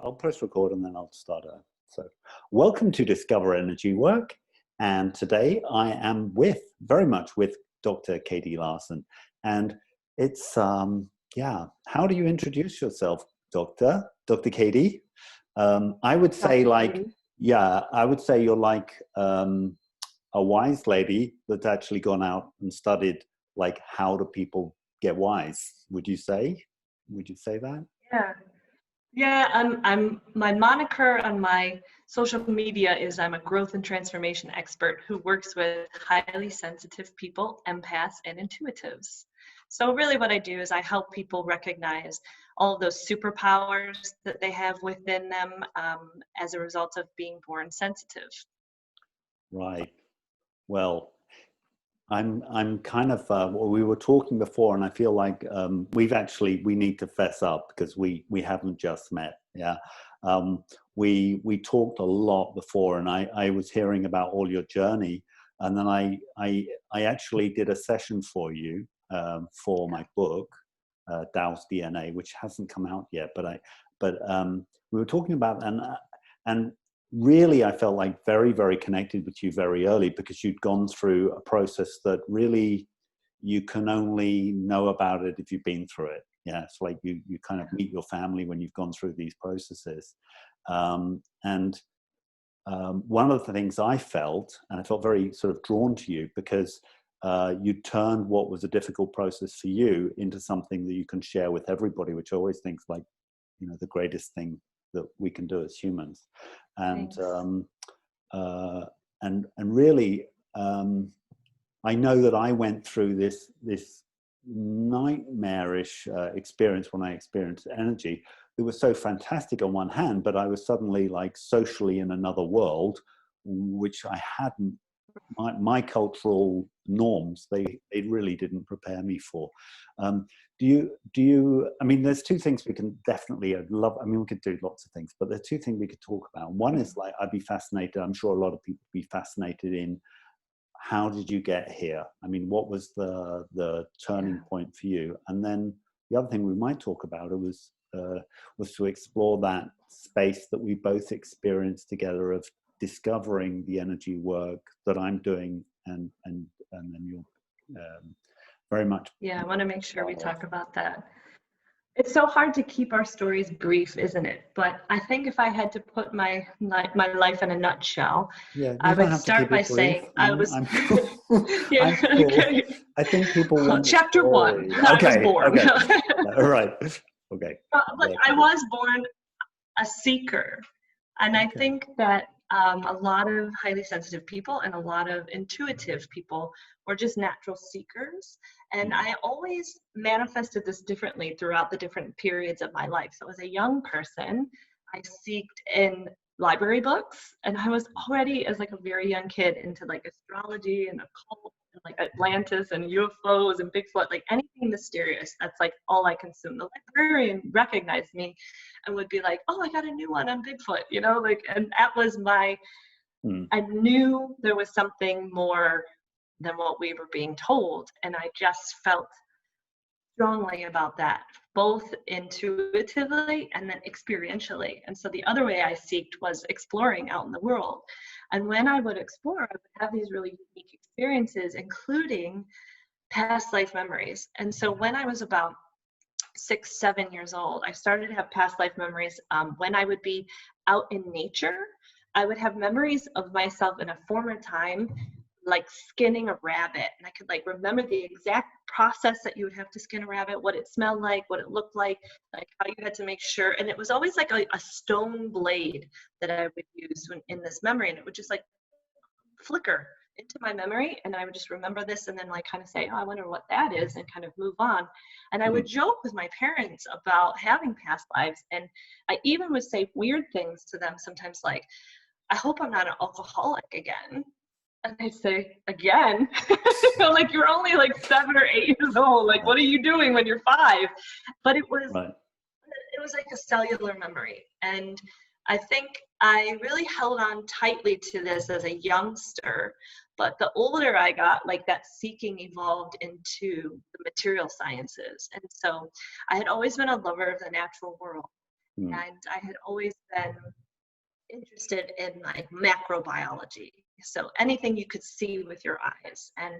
I'll press record and then I'll start. So, welcome to Discover Energy Work. And today I am very much with Dr. Katie Larson. And it's, how do you introduce yourself, Dr. Katie? I would say I would say you're like a wise lady that's actually gone out and studied like how do people get wise. Would you say that? Yeah, I'm my moniker on my social media is I'm a growth and transformation expert who works with highly sensitive people, empaths, and intuitives. So really what I do is I help people recognize all of those superpowers that they have within them as a result of being born sensitive. Right. Well, I'm kind of we were talking before, and I feel like we need to fess up because we haven't just met. Yeah, we talked a lot before, and I was hearing about all your journey, and then I actually did a session for you for my book, Tao's DNA, which hasn't come out yet, but we were talking about and really, I felt like very, very connected with you very early because you'd gone through a process that really you can only know about it if you've been through it. Yeah, it's like you kind of meet your family when you've gone through these processes. One of the things I felt, and I felt very sort of drawn to you because you turned what was a difficult process for you into something that you can share with everybody, which I always think is like, the greatest thing that we can do as humans. And really, I know that I went through this nightmarish experience when I experienced energy. It was so fantastic on one hand, but I was suddenly like socially in another world, which I hadn't. My cultural norms, they really didn't prepare me for. Do you, I mean, there's two things we can definitely we could do lots of things, but there's two things we could talk about. One is like, I'd be fascinated, I'm sure a lot of people would be fascinated in how did you get here? I mean, what was the turning point for you? And then the other thing we might talk about was to explore that space that we both experienced together of discovering the energy work that I'm doing, and then you're very much. Yeah, I want to make sure we talk about that. It's so hard to keep our stories brief, isn't it? But I think if I had to put my life in a nutshell, I would start by saying I'm cool. I'm cool. Okay. I think people want chapter one. Okay. I was born. Okay. All right. Okay. I was born a seeker, and I think that a lot of highly sensitive people and a lot of intuitive people were just natural seekers. And I always manifested this differently throughout the different periods of my life. So as a young person, I seeked in library books, and I was already as like a very young kid into like astrology and occult and like Atlantis and UFOs and Bigfoot, like anything mysterious. That's like all I consumed. The librarian recognized me and would be like, oh, I got a new one on Bigfoot, and that was I knew there was something more than what we were being told. And I just felt strongly about that, both intuitively and then experientially. And so the other way I seeked was exploring out in the world. And when I would explore, I would have these really unique experiences, including past life memories. And so when I was about 6, 7 years old, I started to have past life memories. When I would be out in nature, I would have memories of myself in a former time, like skinning a rabbit. And I could like remember the exact process that you would have to skin a rabbit, what it smelled like, what it looked like how you had to make sure. And it was always like a stone blade that I would use in this memory. And it would just like flicker into my memory, and I would just remember this and then like kind of say, oh, I wonder what that is, and kind of move on. And I would joke with my parents about having past lives, and I even would say weird things to them sometimes, like, I hope I'm not an alcoholic again. And they'd say, again? Like, you're only like 7 or 8 years old, like what are you doing when you're 5? But it was like a cellular memory. And I think I really held on tightly to this as a youngster, but the older I got, like that seeking evolved into the material sciences. And so I had always been a lover of the natural world. Mm. And I had always been interested in like macrobiology. So anything you could see with your eyes. And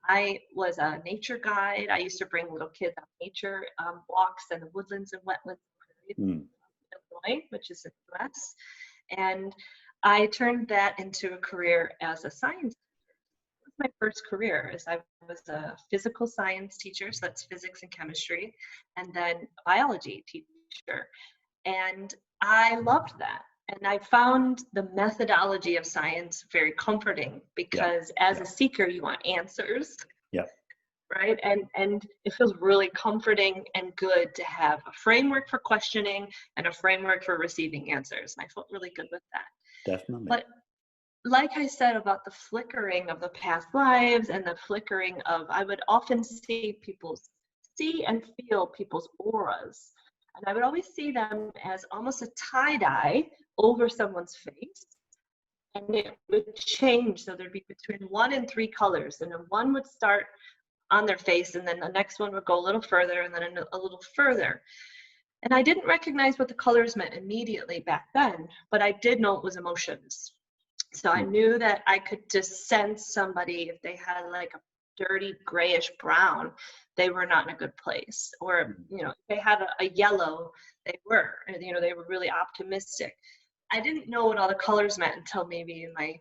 I was a nature guide. I used to bring little kids on nature walks in the woodlands and wetlands Mm. in Illinois, which is in the US. And I turned that into a career as a science teacher. That was my first career, as I was a physical science teacher, so that's physics and chemistry, and then biology teacher. And I loved that. And I found the methodology of science very comforting Yeah. because as Yeah. a seeker, you want answers, Yeah. right? And it feels really comforting and good to have a framework for questioning and a framework for receiving answers. And I felt really good with that. Definitely. But like I said about the flickering of the past lives and the flickering of, I would often see and feel people's auras. And I would always see them as almost a tie-dye over someone's face. And it would change. So there'd be between 1 and 3 colors. And then one would start on their face, and then the next one would go a little further, and then a little further. And I didn't recognize what the colors meant immediately back then, but I did know it was emotions. So I knew that I could just sense somebody if they had like a dirty grayish brown, they were not in a good place. Or, you know, if they had a yellow, they were really optimistic. I didn't know what all the colors meant until maybe in my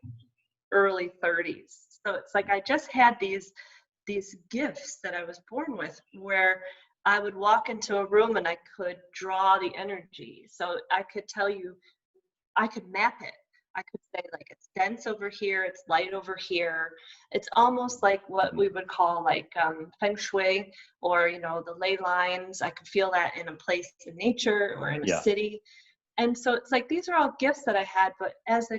early 30s. So it's like I just had these gifts that I was born with, where I would walk into a room and I could draw the energy. So I could tell you, I could map it. I could say like it's dense over here, it's light over here. It's almost like what we would call like feng shui, or the ley lines. I could feel that in a place in nature or in a Yeah. city. And so it's like these are all gifts that I had, but as a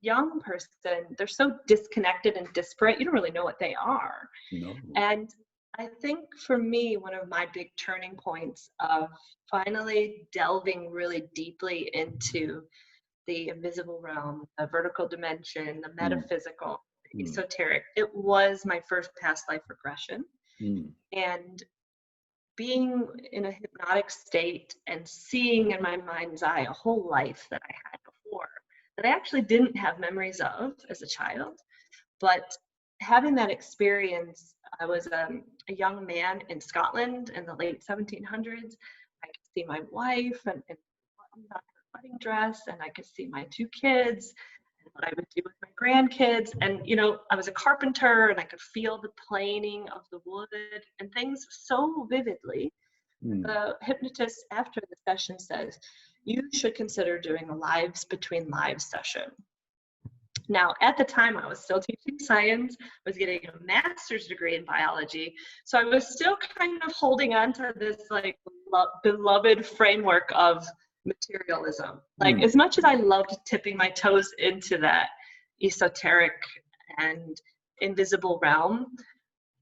young person, they're so disconnected and disparate, you don't really know what they are. No. And I think for me, one of my big turning points of finally delving really deeply into the invisible realm, the vertical dimension, the metaphysical, the esoteric, it was my first past life regression. And being in a hypnotic state and seeing in my mind's eye a whole life that I had before that I actually didn't have memories of as a child. But having that experience, I was a young man in Scotland in the late 1700s. I could see my wife and her wedding dress, and I could see my 2 kids and what I would do with my grandkids. And, I was a carpenter and I could feel the planing of the wood and things so vividly. The hypnotist after the session says, you should consider doing a lives between lives session. Now, at the time, I was still teaching science, was getting a master's degree in biology. So I was still kind of holding on to this like beloved framework of materialism. Like as much as I loved tipping my toes into that esoteric and invisible realm,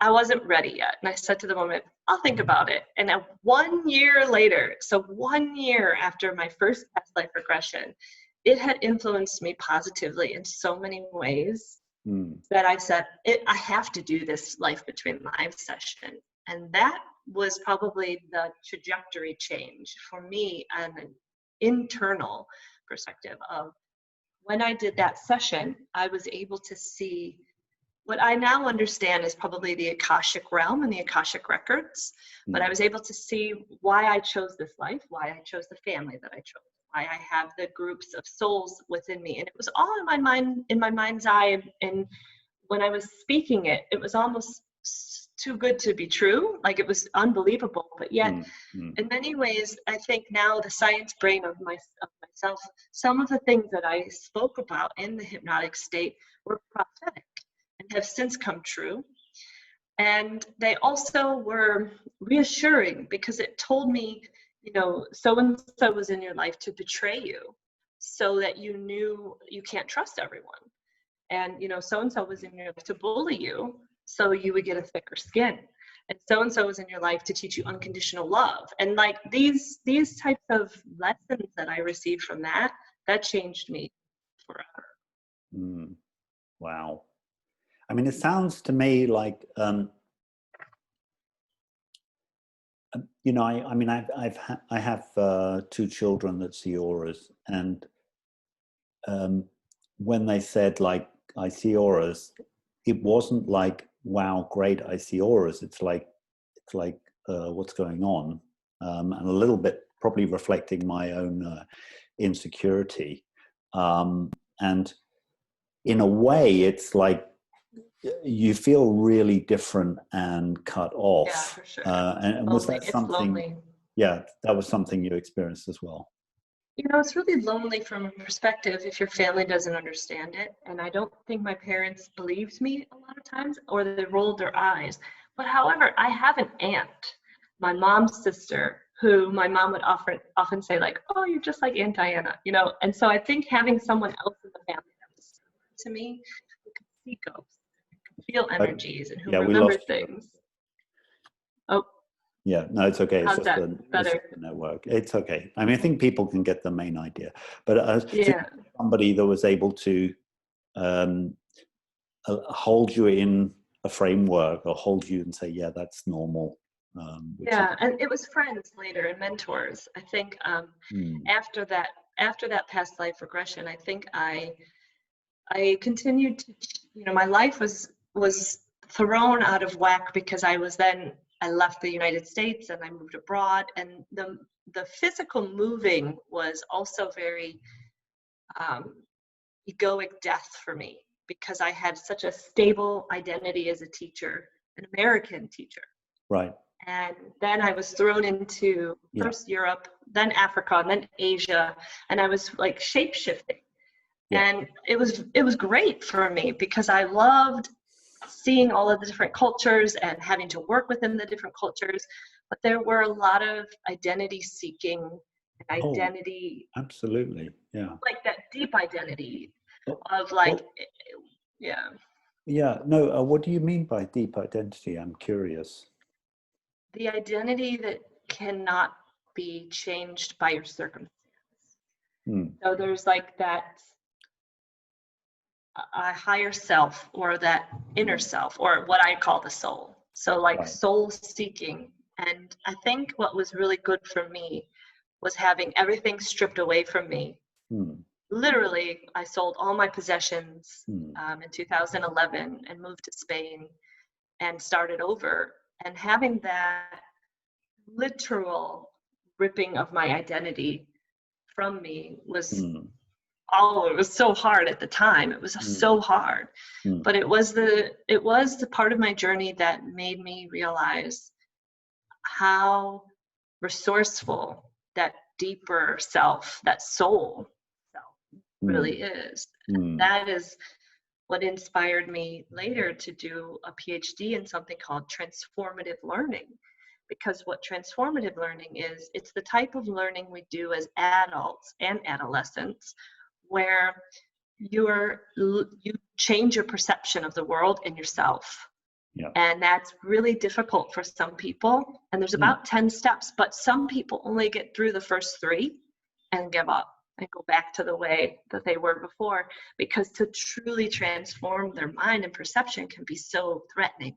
I wasn't ready yet. And I said to the woman, I'll think about it. And 1 year later, so 1 year after my first past life regression, it had influenced me positively in so many ways that I said, I have to do this life between lives session. And that was probably the trajectory change for me on an internal perspective of when I did that session, I was able to see what I now understand is probably the Akashic realm and the Akashic records. But I was able to see why I chose this life, why I chose the family that I chose, why I have the groups of souls within me. And it was all in my mind, in my mind's eye. And when I was speaking it, it was almost too good to be true. Like it was unbelievable. But yet, in many ways, I think now the science brain of myself, some of the things that I spoke about in the hypnotic state were prophetic and have since come true. And they also were reassuring because it told me, so-and-so was in your life to betray you so that you knew you can't trust everyone. And, so-and-so was in your life to bully you so you would get a thicker skin. And so-and-so was in your life to teach you unconditional love. And like these types of lessons that I received from that changed me forever. Wow. I mean, it sounds to me like You know, I mean, I have 2 children that see auras, and when they said like I see auras, it wasn't like wow, great, I see auras. It's like what's going on, and a little bit probably reflecting my own insecurity, and in a way, it's like you feel really different and cut Yeah, off. for sure. And was Lonely. that It's something? lonely. Yeah, that was something you experienced as well. You know, it's really lonely from a perspective if your family doesn't understand it. And I don't think my parents believed me a lot of times, or they rolled their eyes. But however, I have an aunt, my mom's sister, who my mom would often say, like, oh, you're just like Aunt Diana, you know? And so I think having someone else in the family that was similar to me, who could see ghosts, who could feel energies, and who Yeah, we remembered lost you. things. Oh, Yeah, no, it's okay. how's that? It's Better? just the network. It's okay. I mean, I think people can get the main idea, but so Yeah. somebody that was able to um, hold you in a framework or hold you and say, yeah, that's normal. Which is, Yeah, and it was friends later and mentors. I think after that after that past life regression, I think I continued to, you know, my life was thrown out of whack because I left the United States and I moved abroad, and the physical moving was also very um, egoic death for me because I had such a stable identity as a teacher, an American teacher. right. And then I was thrown into Yeah. first Europe, then Africa, and then Asia, and I was like shape shifting. Yeah. And it was great for me because I loved seeing all of the different cultures and having to work within the different cultures. But there were a lot of identity seeking and Oh, identity, absolutely. Yeah. like that deep identity Well, of like, well, yeah, yeah. No. What do you mean by deep identity? I'm curious. the identity that cannot be changed by your circumstance. Hmm. So there's like that a higher self or that inner self or what I call the soul. So like Right. soul seeking. And I think what was really good for me was having everything stripped away from me. Hmm. Literally, I sold all my possessions Hmm. in 2011 and moved to Spain and started over. And having that literal ripping of my identity from me was, Hmm. oh, it was so hard at the time. It was Hmm. so hard. Hmm. But it was the part of my journey that made me realize how resourceful that deeper self, that soul self Hmm. really is. Hmm. That is what inspired me later to do a PhD in something called transformative learning. Because what transformative learning is, it's the type of learning we do as adults and adolescents where you change your perception of the world and yourself. Yeah. And that's really difficult for some people. And there's Hmm. about 10 steps, but some people only get through the first 3 and give up and go back to the way that they were before, because to truly transform their mind and perception can be so threatening.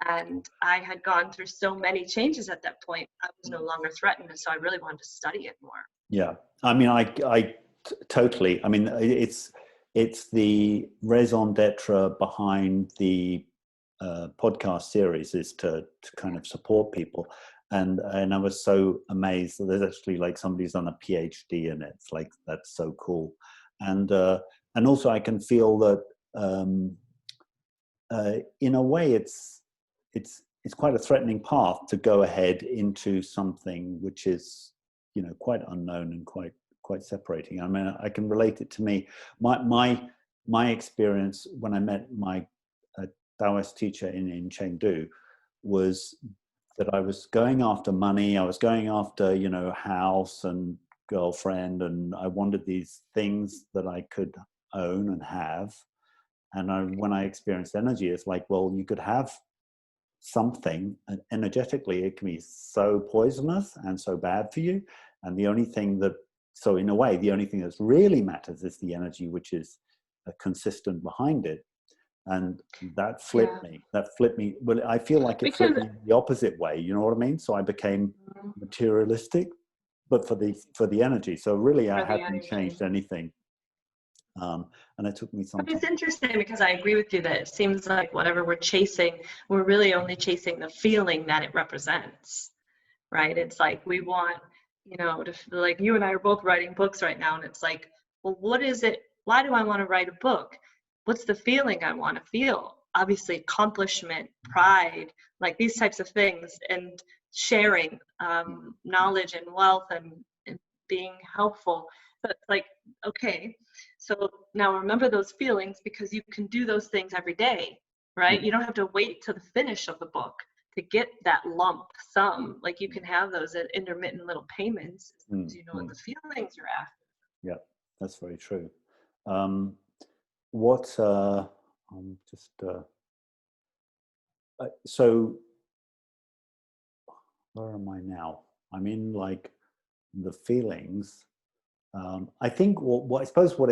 And I had gone through so many changes at that point, I was no longer threatened. And so I really wanted to study it more. Yeah. I mean, totally. I mean, it's the raison d'etre behind the podcast series is to kind of support people, and I was so amazed that there's actually like somebody's done a PhD in it. It's like that's so cool, and also I can feel that in a way it's quite a threatening path to go ahead into something which is, you know, quite unknown and quite separating. I mean, I can relate it to me. My experience when I met my Taoist teacher in Chengdu was that I was going after money. I was going after, you know, house and girlfriend, and I wanted these things that I could own and have. And when I experienced energy, it's like, well, you could have something, and energetically it can be so poisonous and so bad for you. And the only thing that, so in a way, the only thing that really matters is the energy which is consistent behind it. And that Yeah. flipped me. Well, I feel like it Because flipped me the opposite way. You know what I mean? So I became materialistic, but for the energy. So really, I for the hadn't energy. changed anything. And it took me some But it's time. interesting because I agree with you that it seems like whatever we're chasing, we're really only chasing the feeling that it represents, right? It's like we want, to feel like you and I are both writing books right now, and it's like, well, what is it? Why do I want to write a book? What's the feeling I want to feel? Obviously, accomplishment, pride, like these types of things, and sharing knowledge and wealth and being helpful. So it's like, okay, so now remember those feelings because you can do those things every day, right? You don't have to wait till the finish of the book to get that lump sum. Like you can have those at intermittent little payments as long as you know what the feelings you're after. Yeah, that's very true. What just so where am I now? I'm in like the feelings. I think what I suppose what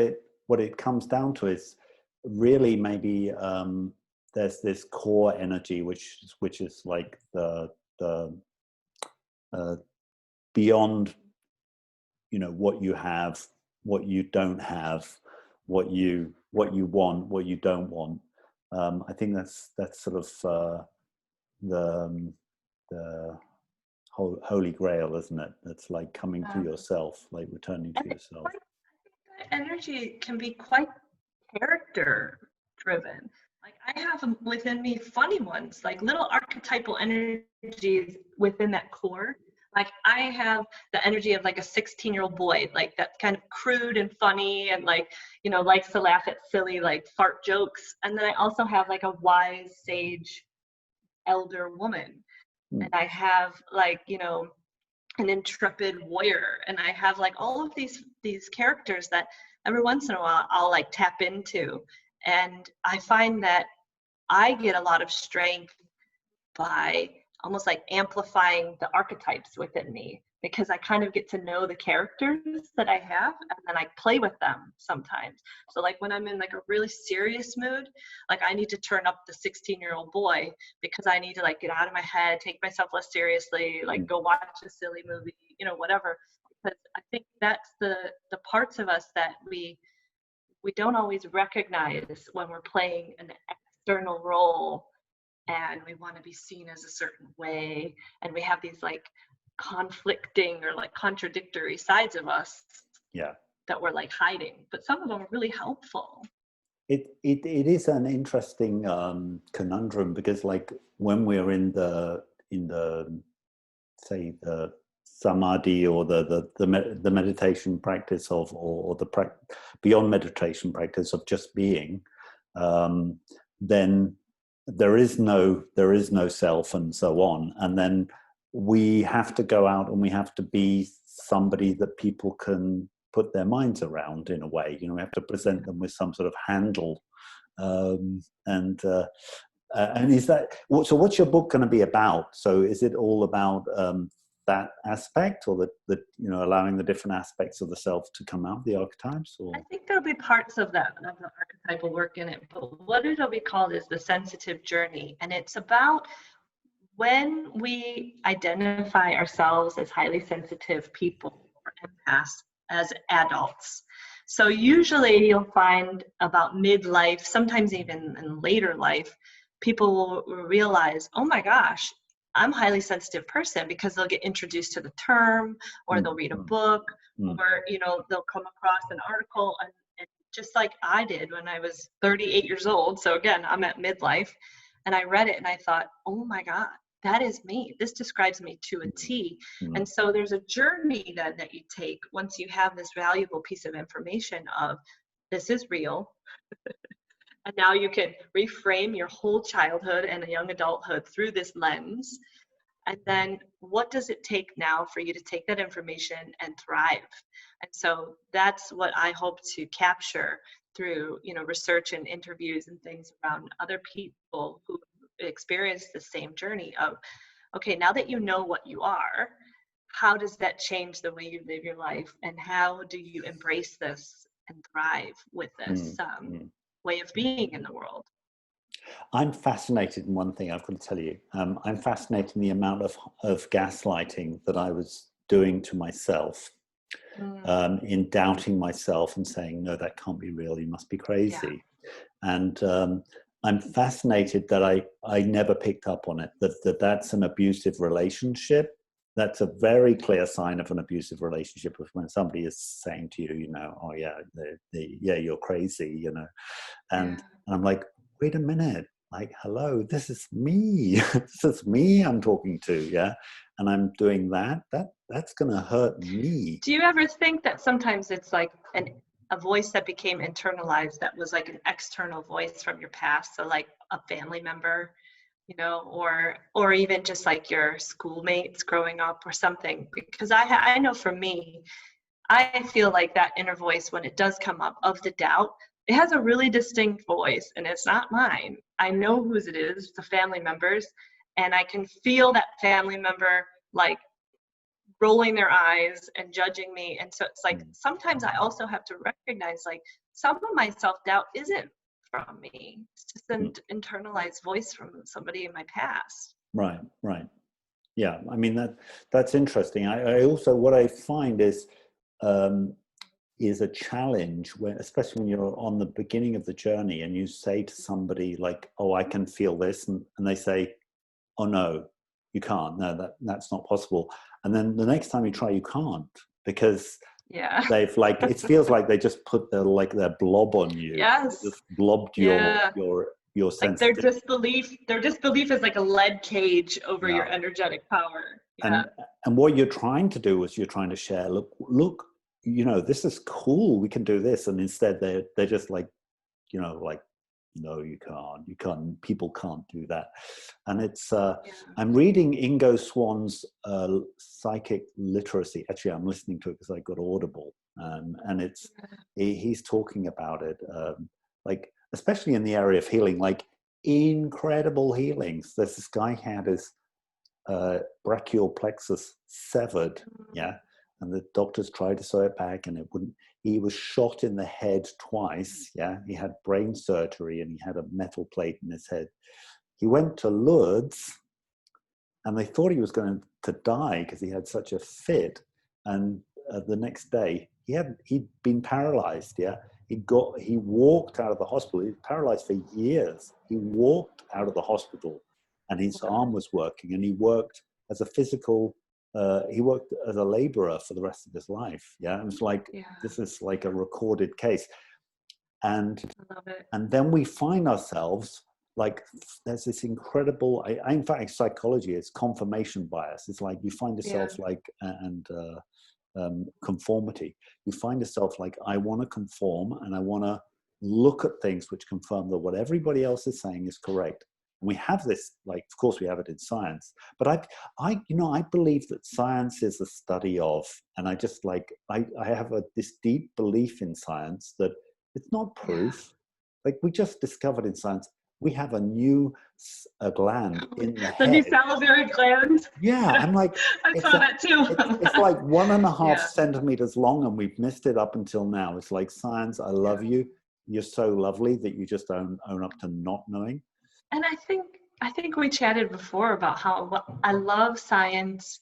it comes down to is really maybe there's this core energy which is like the beyond, what you have, what you don't have, what you want, what you don't want. I think that's sort of the holy grail, isn't it? It's like coming to yourself, like returning to And yourself. energy can be quite character driven. Like I have within me funny ones, like little archetypal energies within that core. Like I have the energy of like a 16-year-old boy, like that's kind of crude and funny and like, likes to laugh at silly like fart jokes. And then I also have like a wise sage elder woman. And I have like, an intrepid warrior, and I have like all of these characters that every once in a while I'll like tap into, and I find that I get a lot of strength by almost like amplifying the archetypes within me because I kind of get to know the characters that I have and then I play with them sometimes. So like when I'm in like a really serious mood, like I need to turn up the 16-year-old boy because I need to like get out of my head, take myself less seriously, like go watch a silly movie, whatever. Because I think that's the parts of us that we don't always recognize when we're playing an external role and we want to be seen as a certain way, and we have these like conflicting or like contradictory sides of us that we're like hiding, but some of them are really helpful. It is an interesting conundrum because like when we're in the say the samadhi or the meditation practice of or the beyond meditation practice of just being, then there is no self and so on, and then we have to go out and we have to be somebody that people can put their minds around in a way. We have to present them with some sort of handle, and is that so? What's your book going to be about? So is it all about that aspect, or the allowing the different aspects of the self to come out, the archetypes? Or I think there'll be parts of the archetypal work in it, but what it'll be called is the sensitive journey, and it's about when we identify ourselves as highly sensitive people or empaths as adults. So usually you'll find about midlife, sometimes even in later life, people will realize, oh my gosh, I'm a highly sensitive person, because they'll get introduced to the term, or they'll read a book, or they'll come across an article, and just like I did when I was 38 years old. So again, I'm at midlife, and I read it and I thought, oh my God, that is me. This describes me to a T. And so there's a journey then that you take once you have this valuable piece of information of this is real. And now you can reframe your whole childhood and young adulthood through this lens. And then what does it take now for you to take that information and thrive? And so that's what I hope to capture through, research and interviews and things around other people who experience the same journey of, okay, now that you know what you are, how does that change the way you live your life? And how do you embrace this and thrive with this way of being in the world? I'm fascinated in one thing I've got to tell you. I'm fascinated in the amount of gaslighting that I was doing to myself, in doubting myself and saying, no, that can't be real. You must be crazy. Yeah. And I'm fascinated that I never picked up on it, that's an abusive relationship. That's a very clear sign of an abusive relationship, when somebody is saying to you, you know, oh yeah, yeah, you're crazy, you know. And I'm like, wait a minute, like, hello, this is me. This is me I'm talking to, yeah? And I'm doing that's going to hurt me. Do you ever think that sometimes it's like a voice that became internalized, that was like an external voice from your past, so like a family member, you know, or even just like your schoolmates growing up or something? Because I know for me, I feel like that inner voice, when it does come up, of the doubt, it has a really distinct voice, and it's not mine. I know whose it is, the family members, and I can feel that family member like rolling their eyes and judging me. And so it's like, sometimes I also have to recognize, like, some of my self-doubt isn't from me. It's just an internalized voice from somebody in my past. Right. Yeah, I mean, that's interesting. I also, what I find is a challenge, especially when you're on the beginning of the journey and you say to somebody like, oh, I can feel this, and they say, oh no, you can't. No, that's not possible. And then the next time you try, you can't, because they've like, it feels like they just put their blob on you. Yes. They just blobbed your sense. Like their disbelief is like a lead cage over your energetic power. And what you're trying to do is you're trying to share, look, you know, this is cool, we can do this. And instead they're just like, you know, like, no, you can't, people can't do that. And it's, I'm reading Ingo Swann's Psychic Literacy. Actually, I'm listening to it because I got Audible. And he's talking about it, like, especially in the area of healing, like incredible healings. There's this guy had his brachial plexus severed, and the doctors tried to sew it back and it wouldn't. He was shot in the head twice, he had brain surgery and he had a metal plate in his head. He went to Lourdes and they thought he was going to die because he had such a fit, and the next day he'd been paralyzed. He walked out of the hospital. He was paralyzed for years. He walked out of the hospital and his arm was working, and he worked as a physical, he worked as a laborer for the rest of his life. It was like, this is like a recorded case. And I love it. And then we find ourselves like, there's this incredible, in fact, psychology is confirmation bias. It's like you find yourself like, conformity. You find yourself like, I want to conform and I want to look at things which confirm that what everybody else is saying is correct. And we have this, like, of course we have it in science, but I believe that science is a study of, and I just like, I have this deep belief in science that it's not proof. Like, we just discovered in science, we have a new gland in the head. The new salivary gland. I'm like, I saw that too. It's like 1.5 centimeters long, and we've missed it up until now. It's like, science, I love you. You're so lovely that you just own up to not knowing. And I think we chatted before about how I love science,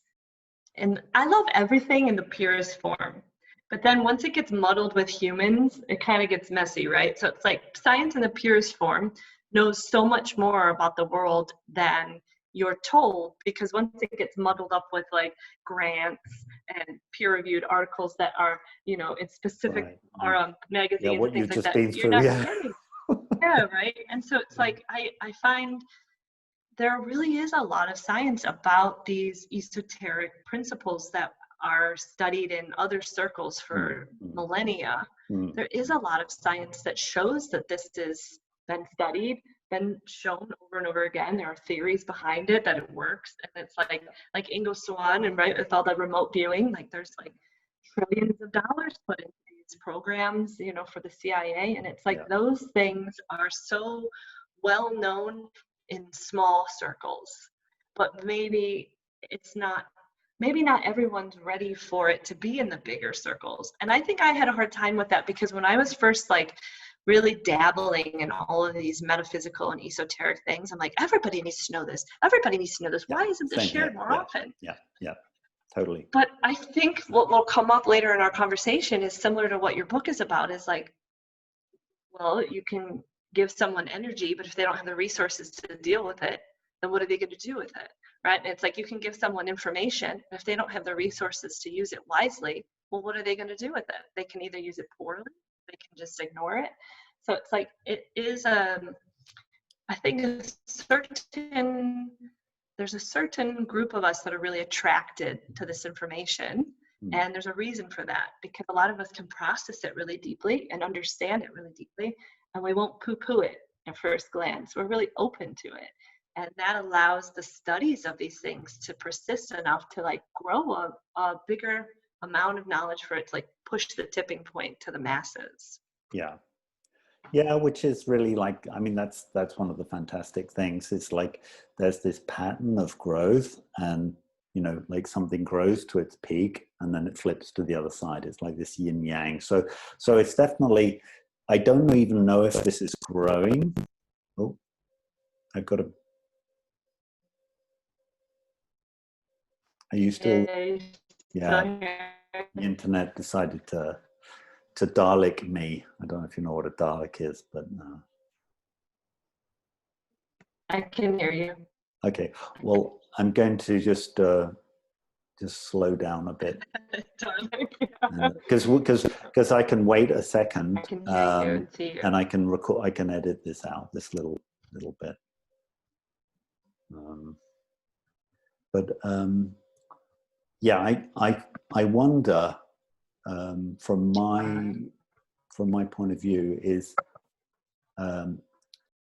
and I love everything in the purest form. But then once it gets muddled with humans, it kind of gets messy, right? So it's like science in the purest form knows so much more about the world than you're told, because once it gets muddled up with like grants and peer-reviewed articles that are, you know, in specific magazines and things like that, you're not getting. Right. And so it's like, I find there really is a lot of science about these esoteric principles that are studied in other circles for millennia. There is a lot of science that shows that this has been studied, been shown over and over again. There are theories behind it that it works. And it's like Ingo Swann, and right, with all the remote viewing, like there's like trillions of dollars put into these programs, you know, for the CIA. And it's like those things are so well known in small circles, but maybe not everyone's ready for it to be in the bigger circles. And I think I had a hard time with that, because when I was first like really dabbling in all of these metaphysical and esoteric things. I'm like, everybody needs to know this. Everybody needs to know this. Yeah, why isn't this same shared here. more Yeah, often? yeah, yeah, totally. But I think what will come up later in our conversation is similar to what your book is about, is like, well, you can give someone energy, but if they don't have the resources to deal with it, then what are they going to do with it? Right? And it's like, you can give someone information, and if they don't have the resources to use it wisely, well, what are they going to do with it? They can either use it poorly, they can just ignore it. So it's like, it is, I think there's a certain group of us that are really attracted to this information. And there's a reason for that, because a lot of us can process it really deeply and understand it really deeply, and we won't poo-poo it at first glance. We're really open to it. And that allows the studies of these things to persist enough to like grow a bigger amount of knowledge for it to like push the tipping point to the masses. Yeah. Yeah, which is really like, I mean, that's one of the fantastic things. It's like there's this pattern of growth, and you know, like something grows to its peak and then it flips to the other side. It's like this yin yang. So it's definitely, I don't even know if this is growing. Oh, I've got a, are you still? Yeah, the internet decided to Dalek me. I don't know if you know what a Dalek is, but no. I can hear you. Okay, well, I'm going to just slow down a bit, because I can wait a second, I can hear you and see you. and I can record. I can edit this out, this little bit. But yeah, I wonder, from my point of view, is